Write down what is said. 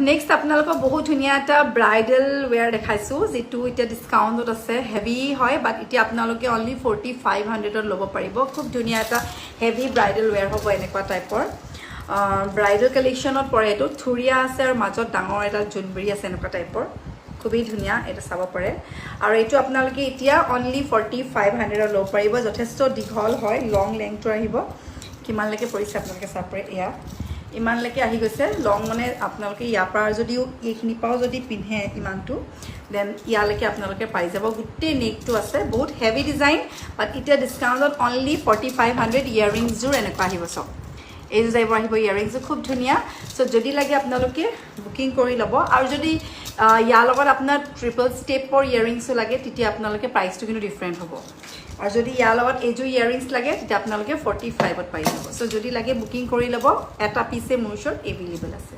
next আপোনালোকক বহুত ধুনীয়া এটা ব্ৰাইডেল ৱেৰ দেখাইছোঁ যিটো এতিয়া ডিছকাউণ্টত আছে হেভি হয় বাট এতিয়া আপোনালোকে অনলি 4500ত ল'ব পাৰিব খুব ধুনীয়া এটা হেভি ব্ৰাইডেল ৱেৰ হ'ব এনেকুৱা টাইপৰ ব্ৰাইডেল কালেকশ্যনত পৰে এইটো থুৰীয়া আছে আৰু মাজত ডাঙৰ এটা জোনবিৰি আছে এনেকুৱা টাইপৰ খুবেই ধুনীয়া এটা চাব পাৰে আৰু এইটো আপোনালোকে এতিয়া অনলি 4500ত ল'ব পাৰিব যথেষ্ট দীঘল হয় লং লেংথটো আহিব কিমানলৈকে পৰিছে আপোনালোকে চাব পাৰে এয়া ইমানলৈকে আহি গৈছে লং মানে আপোনালোকে ইয়াৰ পৰা যদিও এইখিনি পাও যদি পিন্ধে ইমানটো দেন ইয়ালৈকে আপোনালোকে পাই যাব গোটেই নেকটো আছে বহুত হেভি ডিজাইন বাট এতিয়া ডিছকাউণ্টত অনলি 4500 ইয়াৰিংছযোৰ এনেকুৱা আহিব চব এইযোৰ যাইব আহিব ইয়াৰিংছটো খুব ধুনীয়া চ' যদি লাগে আপোনালোকে বুকিং কৰি ল'ব আৰু যদি ইয়াৰ লগত আপোনাৰ ট্ৰিপল ষ্টেপৰ ইয়াৰিংছো লাগে তেতিয়া আপোনালোকে প্ৰাইচটো কিন্তু ডিফাৰেণ্ট হ'ব আৰু যদি ইয়াৰ লগত এইযোৰ ইয়াৰিংছ লাগে তেতিয়া আপোনালোকে 45ত পাই যাব চ' যদি লাগে বুকিং কৰি ল'ব এটা পিছে মোৰ ওচৰত এভেইলেবল আছে